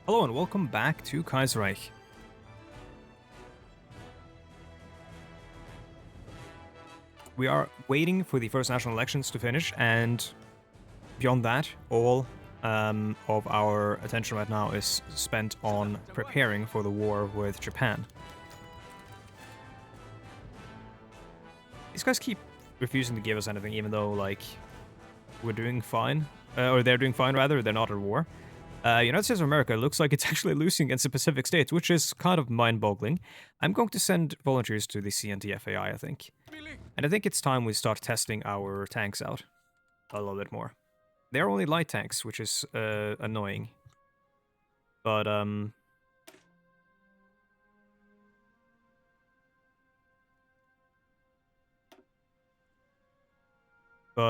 Hello and welcome back to Kaiserreich. We are waiting for the first national elections to finish, and beyond that, all of our attention right now is spent on preparing for the war with Japan. These guys keep refusing to give us anything, even though, like, we're doing fine. Or they're doing fine, rather. They're not at war. United States of America looks like it's actually losing against the Pacific States, which is kind of mind-boggling. I'm going to send volunteers to the CNT FAI, I think. And I think it's time we start testing our tanks out a little bit more. They're only light tanks, which is annoying. But,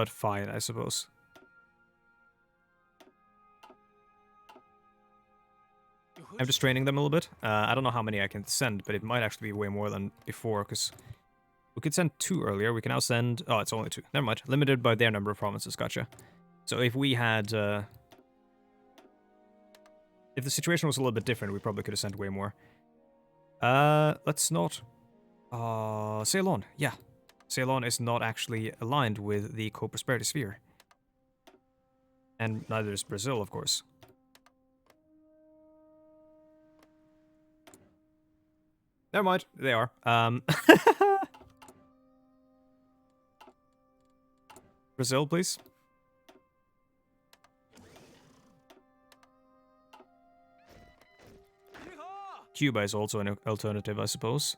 fine, I suppose. I'm just training them a little bit. I don't know how many I can send, but it might actually be way more than before, because we could send 2 earlier. We can now send... Oh, it's only 2. Never mind. Limited by their number of provinces. Gotcha. So if we had... if the situation was a little bit different, we probably could have sent way more. Let's not... Ceylon. Yeah. Ceylon is not actually aligned with the co-prosperity sphere. And neither is Brazil, of course. Never mind. They are. Brazil, please. Cuba is also an alternative, I suppose.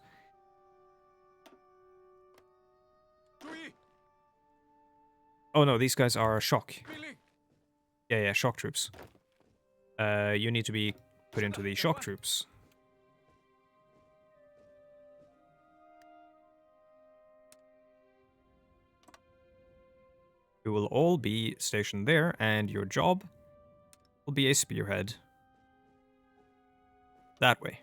Oh no, these guys are shock. Yeah, shock troops. You need to be put into the shock troops. You will all be stationed there, and your job will be a spearhead. That way.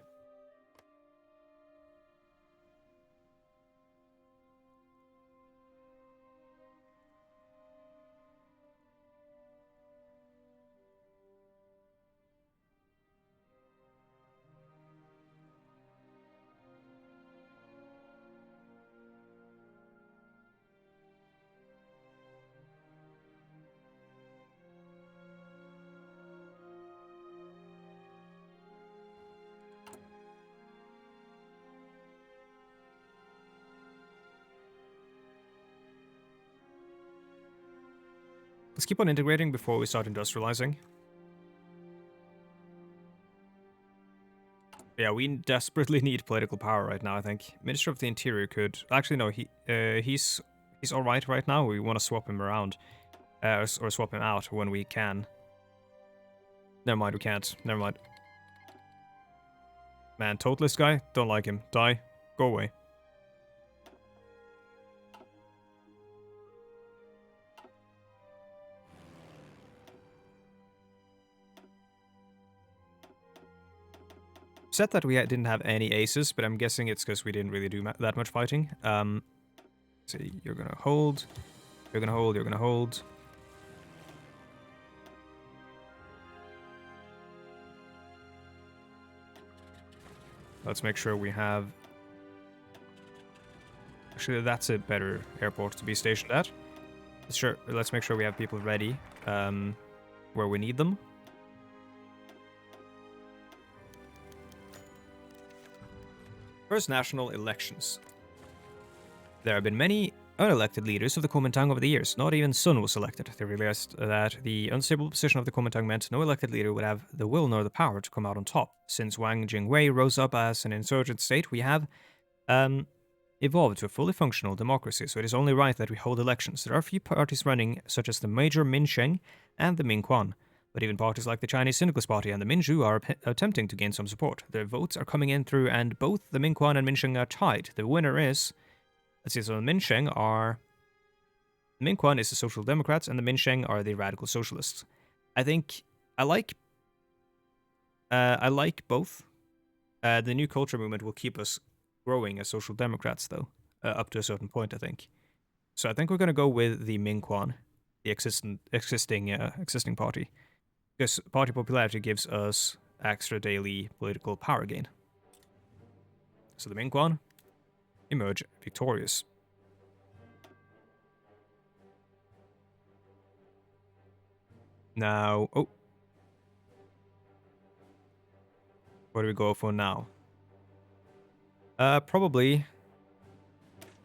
Let's keep on integrating before we start industrializing. Yeah, we desperately need political power right now, I think. Minister of the Interior could... Actually, no, he's alright right now. We want to swap him around. Or swap him out when we can. Never mind, we can't. Never mind. Man, Totalist guy? Don't like him. Die. Go away. Said that we didn't have any aces, but I'm guessing it's because we didn't really do that much fighting. So you're gonna hold. You're gonna hold. You're gonna hold. Let's make sure we have... Actually, that's a better airport to be stationed at. Sure, let's make sure we have people ready where we need them. First national elections. There have been many unelected leaders of the Kuomintang over the years. Not even Sun was elected. They realized that the unstable position of the Kuomintang meant no elected leader would have the will nor the power to come out on top. Since Wang Jingwei rose up as an insurgent state, we have evolved to a fully functional democracy, so it is only right that we hold elections. There are a few parties running, such as the major Minsheng and the Mingquan. But even parties like the Chinese Syndicalist Party and the Minju are attempting to gain some support. Their votes are coming in through, and both the Mingquan and Minsheng are tied. The winner is... Let's see, so the Minsheng are... The Mingquan is the Social Democrats, and the Minsheng are the Radical Socialists. I think... I like both. The New Culture movement will keep us growing as Social Democrats, though. Up to a certain point, I think. So I think we're going to go with the Mingquan, the existing party. Because party popularity gives us extra daily political power gain. So the Mingguan emerge victorious. Now, oh. What do we go for now? Probably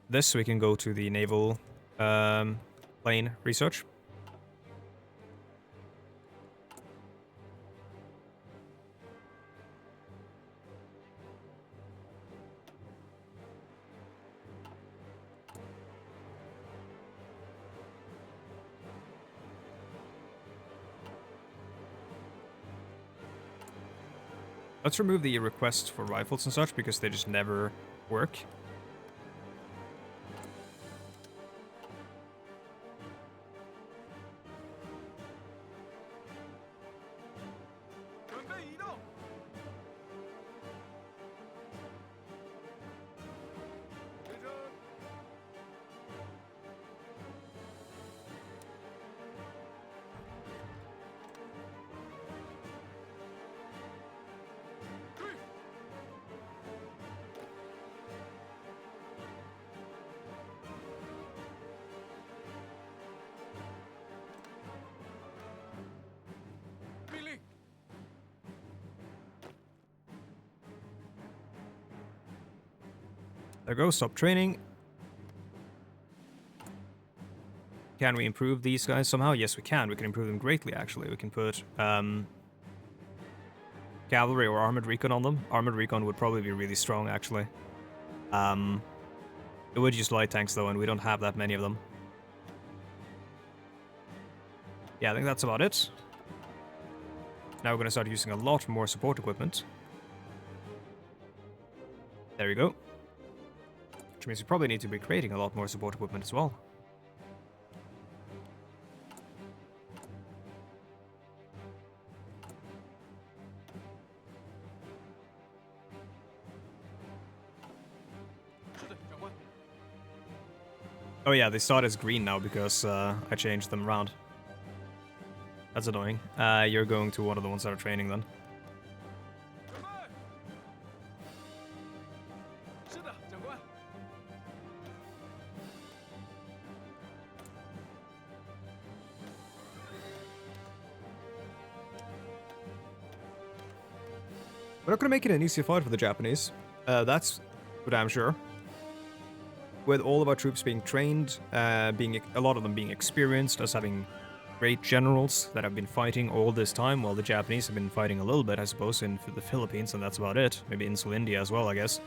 this. We can go to the naval plane research. Let's remove the requests for rifles and such because they just never work. There goes, stop training. Can we improve these guys somehow? Yes, we can. We can improve them greatly, actually. We can put cavalry or armored recon on them. Armored recon would probably be really strong, actually. It would use light tanks, though, and we don't have that many of them. Yeah, I think that's about it. Now we're going to start using a lot more support equipment. There we go. Which means we probably need to be creating a lot more support equipment as well. Oh yeah, they start as green now because I changed them around. That's annoying. You're going to one of the ones that are training then. We're not going to make it an easy fight for the Japanese. That's for damn sure. With all of our troops being trained, a lot of them being experienced, us having great generals that have been fighting all this time, while the Japanese have been fighting a little bit, I suppose, in the Philippines, and that's about it. Maybe Insul India as well, I guess.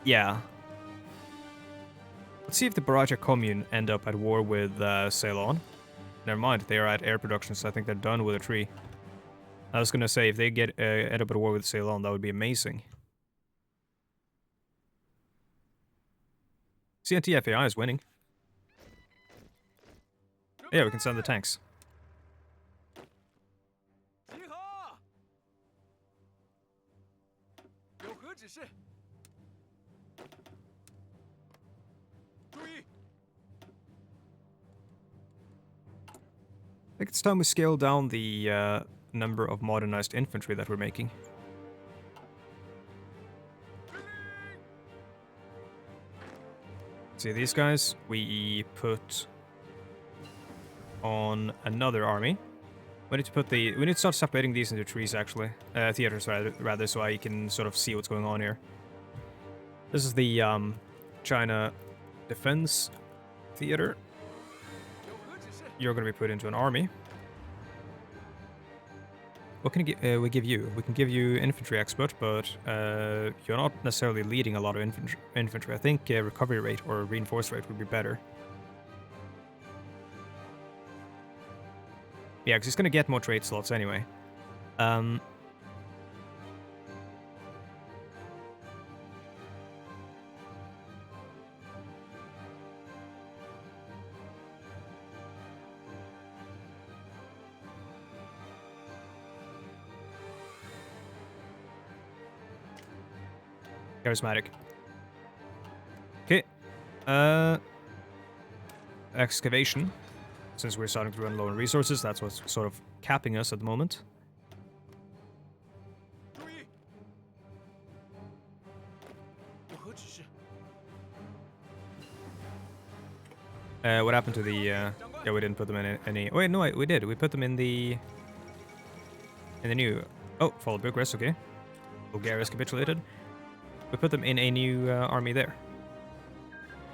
Yeah. Let's see if the Baraja commune end up at war with Ceylon. Never mind, they are at air production, so I think they're done with a tree. I was gonna say, if they end up at war with Ceylon, that would be amazing. CNT FAI is winning. Yeah, we can send the tanks. I think it's time we scale down the number of modernized infantry that we're making. See, these guys we put on another army. We need to start separating these into trees, actually. Theaters, rather, so I can sort of see what's going on here. This is the China Defense Theater. You're going to be put into an army. What can we give you? We can give you infantry expert, but you're not necessarily leading a lot of infantry. I think recovery rate or reinforce rate would be better. Yeah, because he's going to get more trade slots anyway. Charismatic. Okay. Excavation. Since we're starting to run low on resources, that's what's sort of capping us at the moment. What happened to the... yeah, we didn't put them in any... Oh, wait, no, we did. We put them in the... new... Oh, followed progress, okay. Bulgaria's capitulated. We put them in a new army there.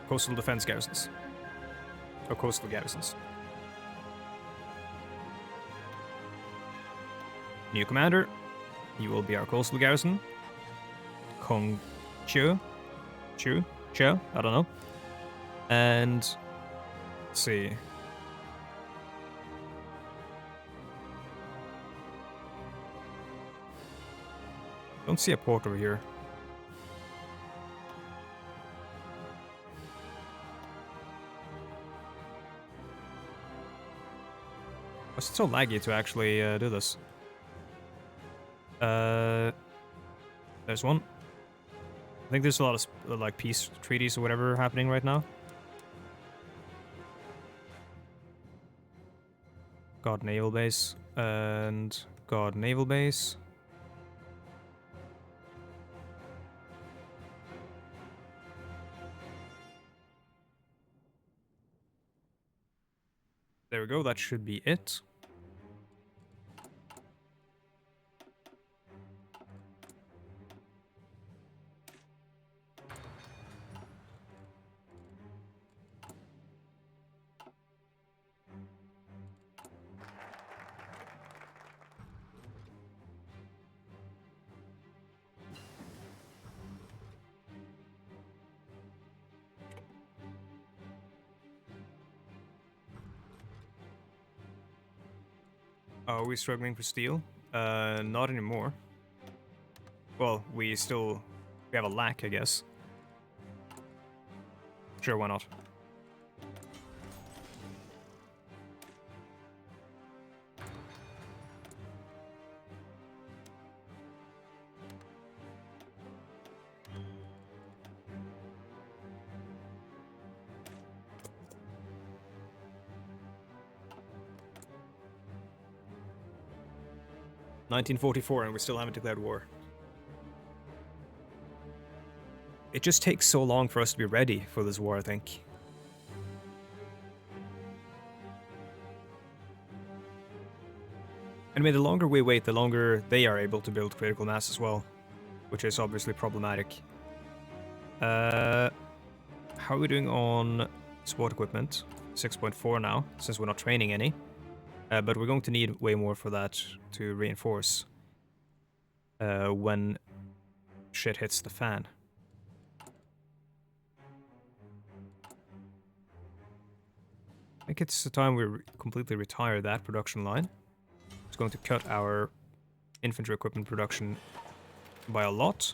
Coastal defense garrisons. Or coastal garrisons. New commander. You will be our coastal garrison. Kong Chu? I don't know. And... let's see. Don't see a port over here. Was it so laggy to actually do this? There's one. I think there's a lot of like peace treaties or whatever happening right now. God naval base and God naval base. There we go, that should be it. Are we struggling for steel? Not anymore. Well, we have a lack, I guess. Sure, why not? (1944) and we still haven't declared war. It just takes so long for us to be ready for this war, I think. I mean, the longer we wait, the longer they are able to build critical mass as well, which is obviously problematic. How are we doing on support equipment? 6.4 now, since we're not training any. But we're going to need way more for that to reinforce when shit hits the fan. I think it's the time we completely retire that production line. It's going to cut our infantry equipment production by a lot.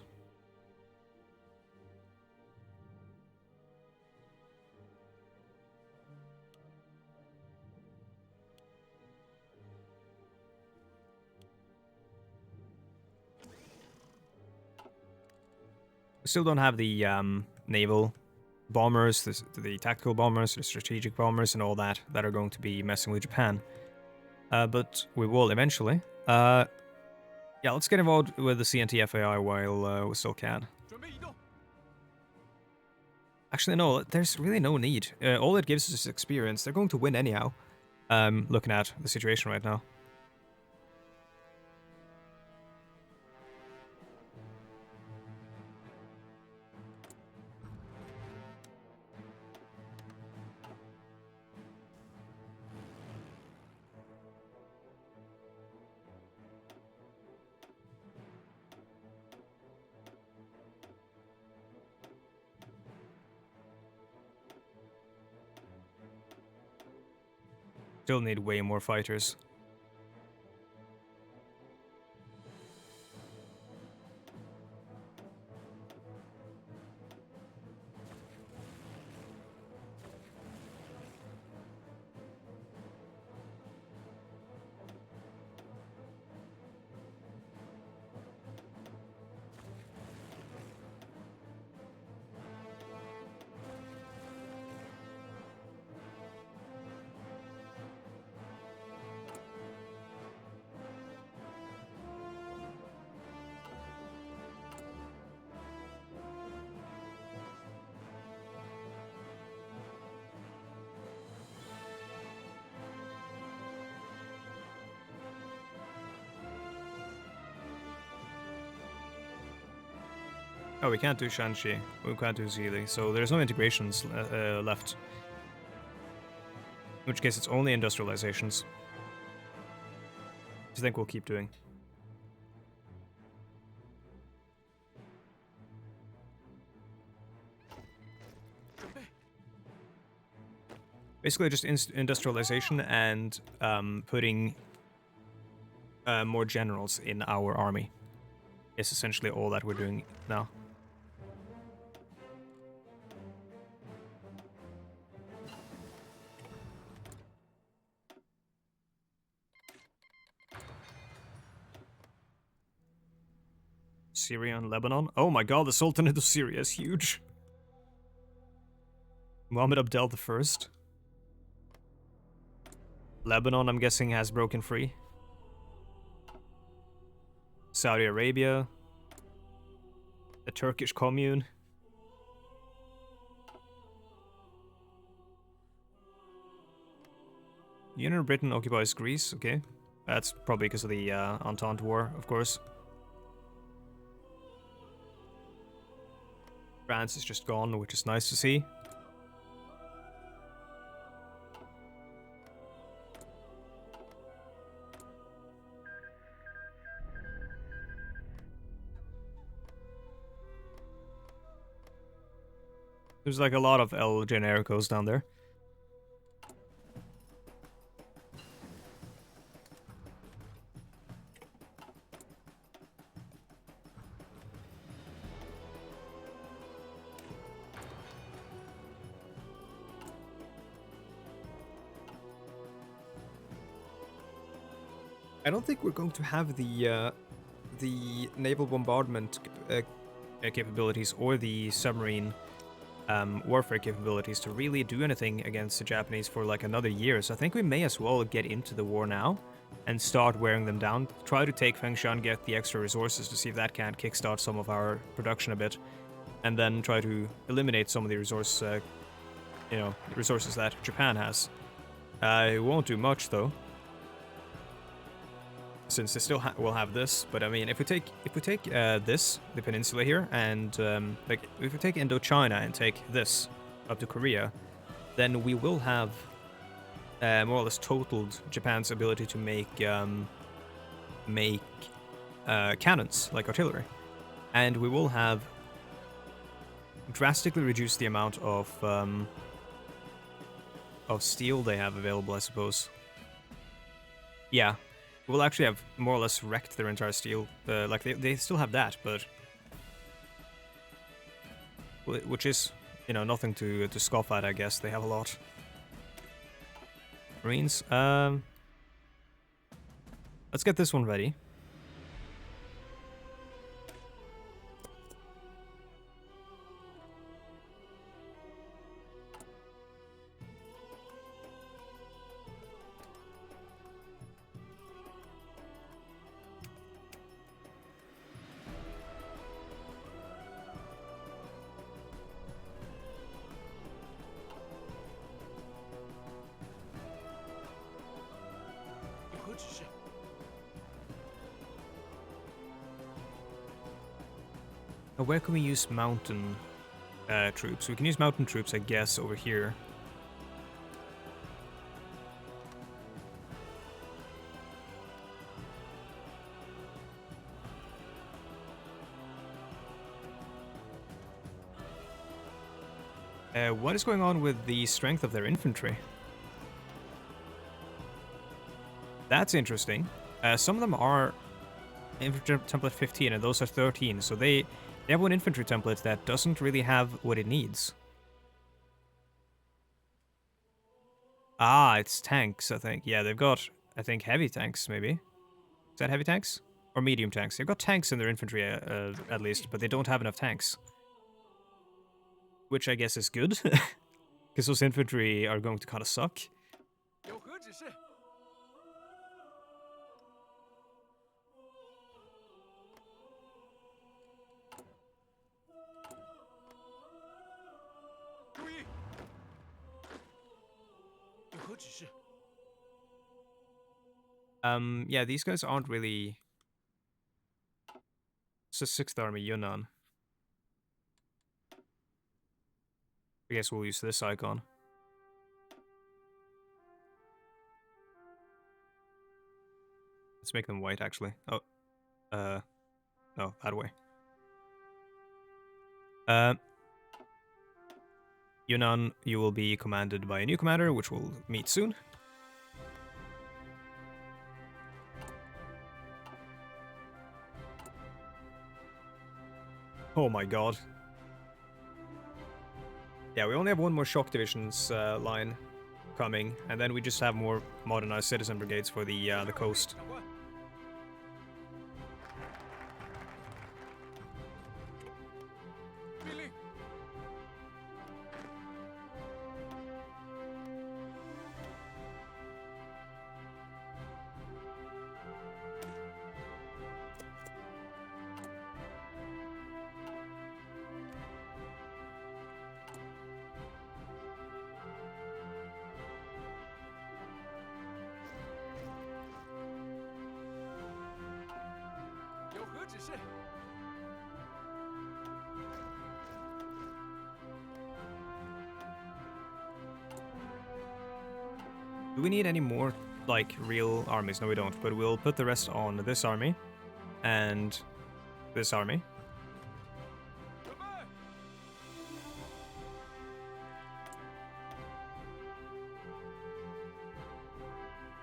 We still don't have the naval bombers, the tactical bombers, the strategic bombers, and all that are going to be messing with Japan. But we will eventually. Yeah, let's get involved with the CNT FAI while we still can. Actually, no, there's really no need. All it gives us is experience. They're going to win anyhow, looking at the situation right now. Still need way more fighters. Oh, we can't do Shanxi. We can't do Zili. So there's no integrations left. In which case it's only industrializations. Which I think we'll keep doing. Basically just industrialization and putting more generals in our army is essentially all that we're doing now. Syrian Lebanon. Oh my god, the Sultanate of Syria is huge. Muhammad Abdel I. Lebanon, I'm guessing, has broken free. Saudi Arabia. The Turkish commune. Union of Britain occupies Greece, okay. That's probably because of the Entente War, of course. France is just gone, which is nice to see. There's like a lot of El Genericos down there. I don't think we're going to have the naval bombardment capabilities or the submarine warfare capabilities to really do anything against the Japanese for like another year. So I think we may as well get into the war now and start wearing them down. Try to take Fengshan, get the extra resources to see if that can't kickstart some of our production a bit, and then try to eliminate some of the resources that Japan has. It won't do much though, since they still will have this. But I mean, if we take this, the peninsula here, and like if we take Indochina and take this up to Korea, then we will have more or less totaled Japan's ability to make cannons like artillery, and we will have drastically reduced the amount of steel they have available, I suppose. Yeah. We'll actually have more or less wrecked their entire steel. Like, they still have that, but... which is, you know, nothing to scoff at, I guess. They have a lot. Marines. Let's get this one ready. Where can we use mountain troops? We can use mountain troops, I guess, over here. What is going on with the strength of their infantry? That's interesting. Some of them are infantry template 15, and those are 13, so they have one infantry template that doesn't really have what it needs. Ah, it's tanks, I think. Yeah, they've got, I think, heavy tanks, maybe. Is that heavy tanks? Or medium tanks? They've got tanks in their infantry, at least, but they don't have enough tanks. Which I guess is good, because those infantry are going to kind of suck. Yeah, these guys aren't really... It's a 6th Army, Yunnan. I guess we'll use this icon. Let's make them white, actually. Oh, no, that way. Yunnan, you will be commanded by a new commander, which will meet soon. Oh my god. Yeah, we only have one more shock divisions line coming, and then we just have more modernized citizen brigades for the coast. Do we need any more, like, real armies? No, we don't, but we'll put the rest on this army and this army.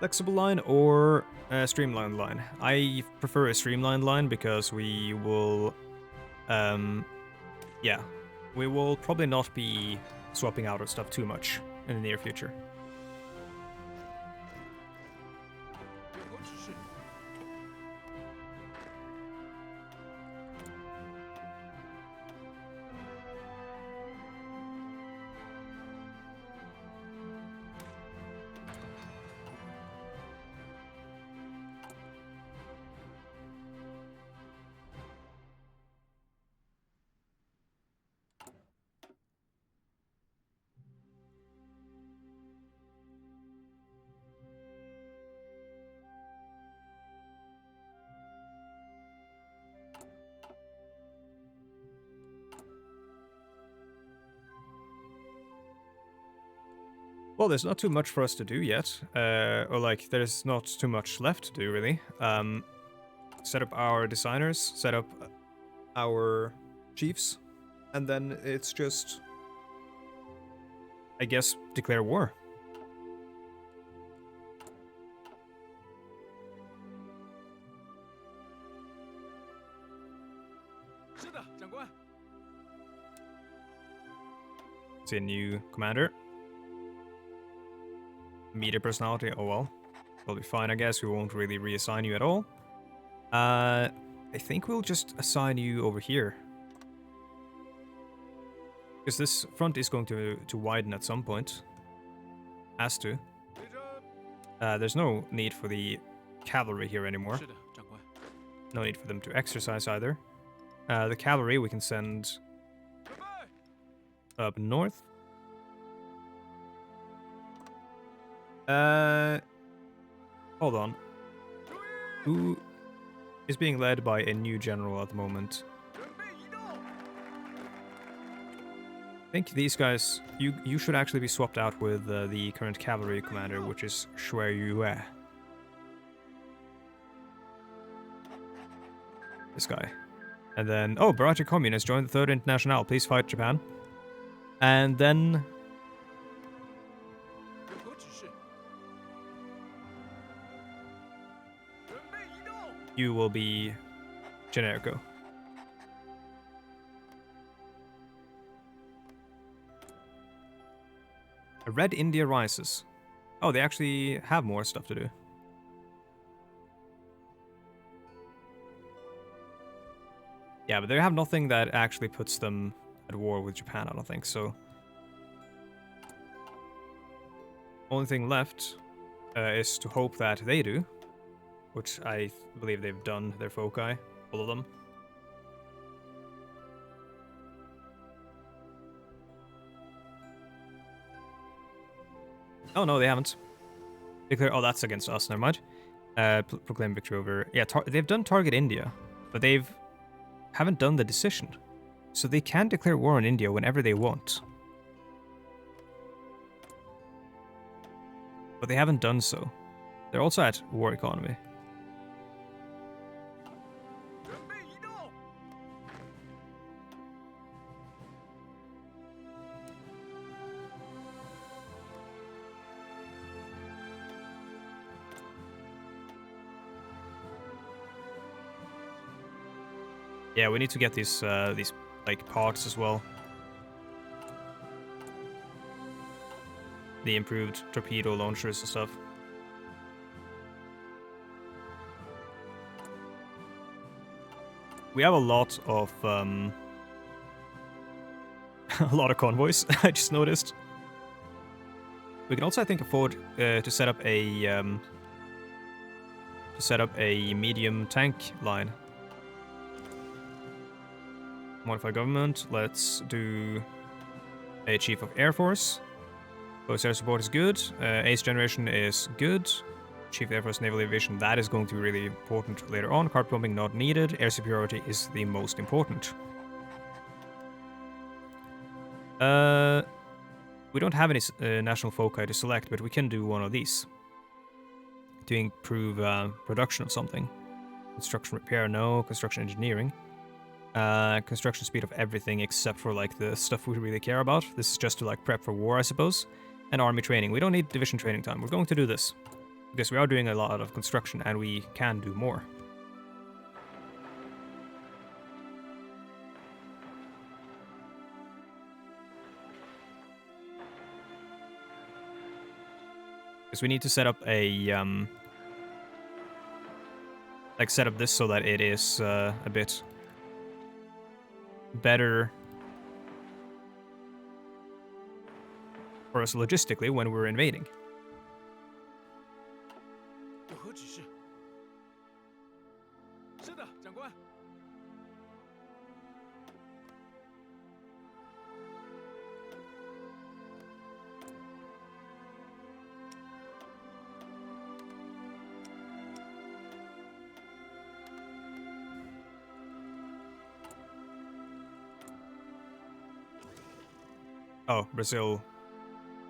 Flexible line or a streamlined line? I prefer a streamlined line because we will, yeah, we will probably not be swapping out our stuff too much in the near future. Well, there's not too much for us to do yet, or like, there's not too much left to do, really. Set up our designers, set up our chiefs, and then it's just, I guess, declare war. See a new commander. Meter personality, oh well. We'll be fine, I guess. We won't really reassign you at all. I think we'll just assign you over here. Because this front is going to widen at some point. Has to. There's no need for the cavalry here anymore. No need for them to exercise either. The cavalry we can send up north. Hold on. Who is being led by a new general at the moment? I think these guys, you should actually be swapped out with the current cavalry commander, which is Shui Yue. This guy. And then, oh, Barachi Communist joined the 3rd International. Please fight Japan. And then you will be Generico. A Red India rises. Oh, they actually have more stuff to do. Yeah, but they have nothing that actually puts them at war with Japan, I don't think, so. Only thing left is to hope that they do. Which I believe they've done, their foci, all of them. Oh no, they haven't. Declare, oh, that's against us, never mind. Proclaim victory over, yeah, they've done target India, but haven't done the decision. So they can declare war on India whenever they want. but they haven't done so. They're also at war economy. Yeah, we need to get these like parts as well. The improved torpedo launchers and stuff. We have a lot of a lot of convoys. I just noticed. We can also, I think, afford to set up a medium tank line. Modify government. Let's do a chief of air force. Post air support is good. Ace generation is good. Chief of Air Force Naval Aviation, that is going to be really important later on. Carpet bombing not needed. Air superiority is the most important. We don't have any national foci to select, but we can do one of these to improve production of something. Construction repair, no. Construction engineering. Construction speed of everything except for like the stuff we really care about. This is just to like prep for war, I suppose. And army training. We don't need division training time. We're going to do this because we are doing a lot of construction and we can do more. Because we need to set up a set up this so that it is a bit better for us logistically when we're invading. Oh, Brazil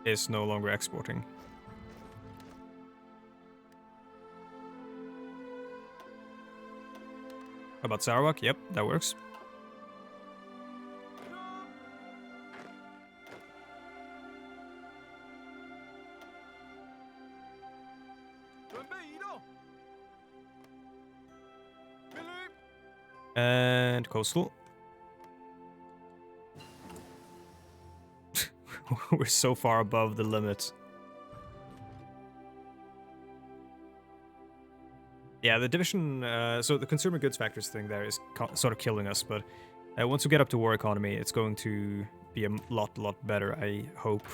is no longer exporting. How about Sarawak? Yep, that works. And coastal. We're so far above the limit. Yeah, the division, so the consumer goods factors thing there is sort of killing us, but once we get up to war economy, it's going to be a lot better, I hope.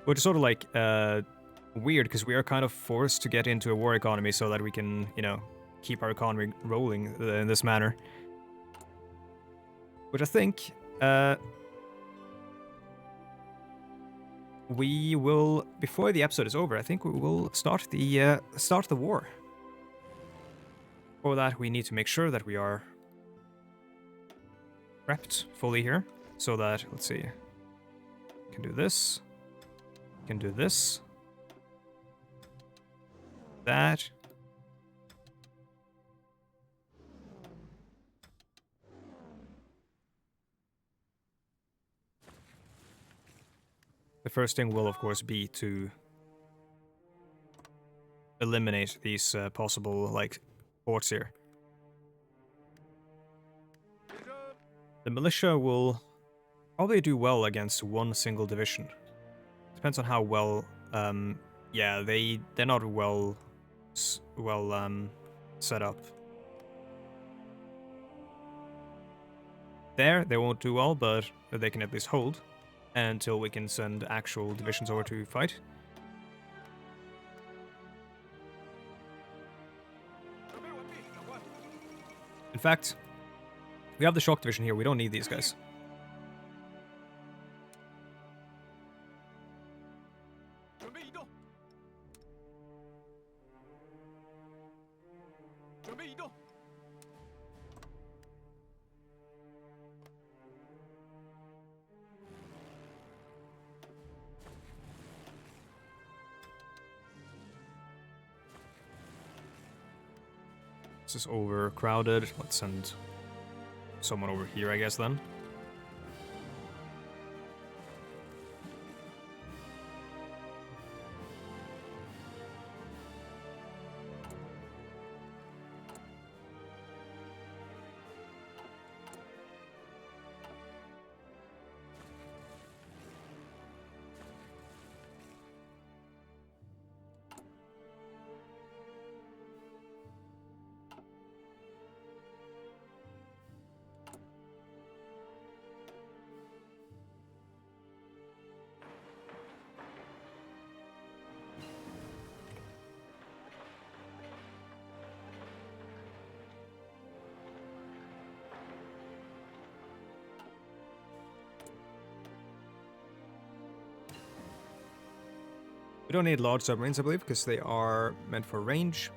Which is sort of like weird, because we are kind of forced to get into a war economy so that we can, you know, keep our economy rolling in this manner. Which I think we will, before the episode is over, I think we will start the war. For that, we need to make sure that we are prepped fully here, so that, let's see, we can do this, we can do this, that. The first thing will, of course, be to eliminate these possible, like, forts here. The militia will probably do well against one single division. Depends on how well, yeah, they're not well set up. There, they won't do well, but they can at least hold until we can send actual divisions over to fight. In fact, we have the shock division here. We don't need these guys. This is overcrowded. Let's send someone over here, I guess, then. We don't need large submarines, I believe, because they are meant for range.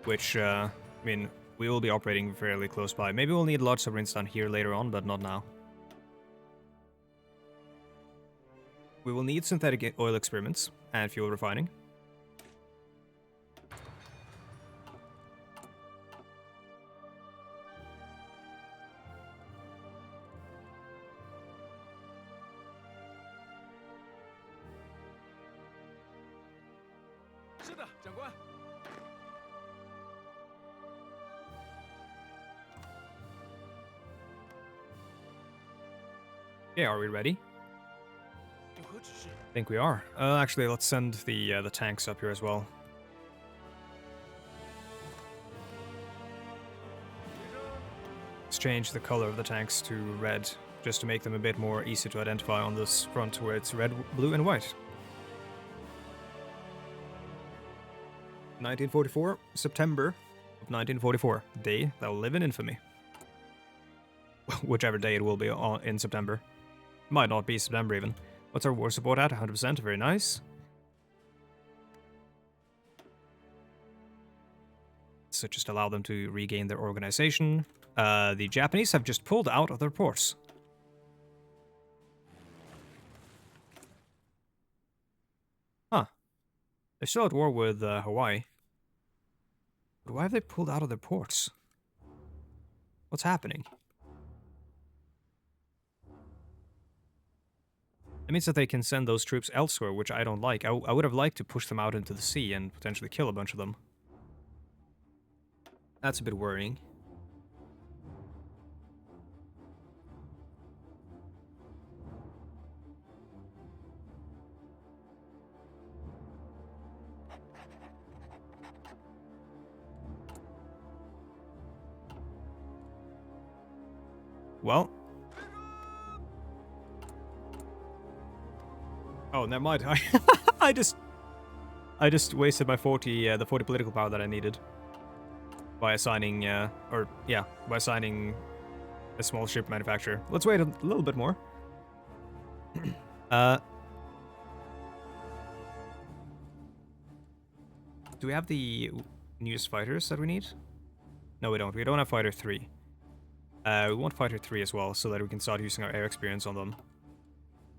Which, I mean, we will be operating fairly close by. Maybe we'll need large submarines down here later on, but not now. We will need synthetic oil experiments and fuel refining. Okay, are we ready? I think we are. Actually, let's send the tanks up here as well. Let's change the color of the tanks to red, just to make them a bit more easy to identify on this front where it's red, blue, and white. 1944, September of 1944, day that will live in infamy. Whichever day it will be in September. Might not be September even. What's our war support at? 100%, very nice. So just allow them to regain their organization. The Japanese have just pulled out of their ports. Huh. They're still at war with Hawaii. But why have they pulled out of their ports? What's happening? It means that they can send those troops elsewhere, which I don't like. I would have liked to push them out into the sea and potentially kill a bunch of them. That's a bit worrying. Well. Oh, never mind. I just wasted my 40, the 40 political power that I needed by assigning, by assigning a small ship manufacturer. Let's wait a little bit more. Do we have the newest fighters that we need? No, we don't. We don't have Fighter 3. We want Fighter 3 as well, so that we can start using our air experience on them.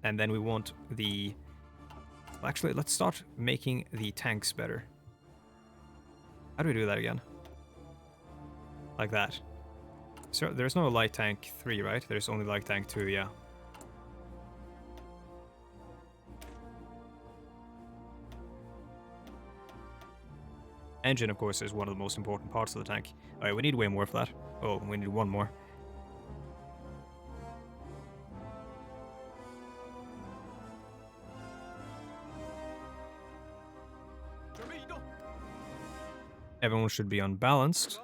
And then we want the... Well, actually, let's start making the tanks better. How do we do that again? Like that. So there's no light tank 3, right? There's only light tank 2, yeah. Engine, of course, is one of the most important parts of the tank. Alright, we need way more for that. Oh, we need one more. Everyone should be unbalanced.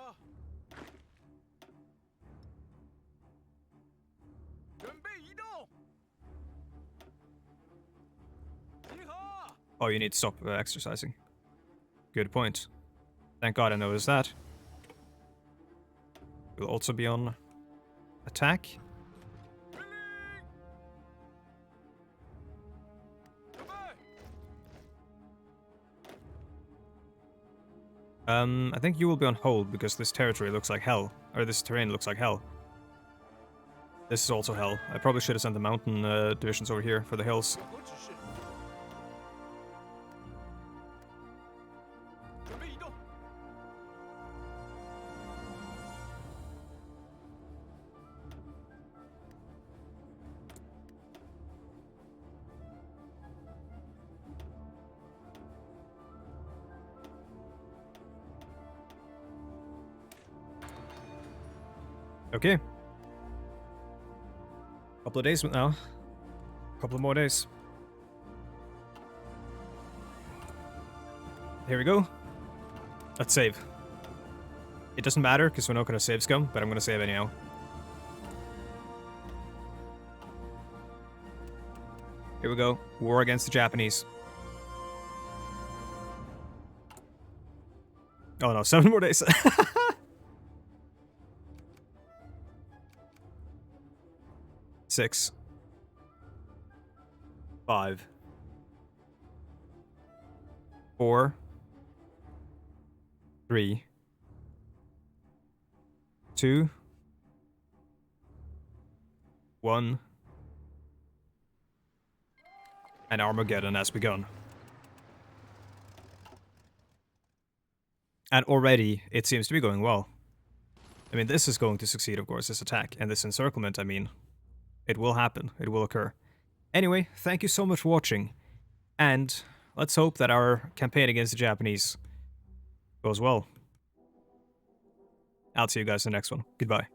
Oh, you need to stop exercising. Good point. Thank God I noticed that. We'll also be on attack. I think you will be on hold because this territory looks like hell. Or this terrain looks like hell. This is also hell. I probably should have sent the mountain divisions over here for the hills. Okay. Couple of days now. Couple of more days. Here we go. Let's save. It doesn't matter, because we're not going to save scum, but I'm going to save anyhow. Here we go. War against the Japanese. Oh no, 7 more days. 6. 5. 4. 3. 2. 1. And Armageddon has begun. And already, it seems to be going well. I mean, this is going to succeed, of course, this attack. And this encirclement, I mean, it will happen. It will occur. Anyway, thank you so much for watching. And let's hope that our campaign against the Japanese goes well. I'll see you guys in the next one. Goodbye.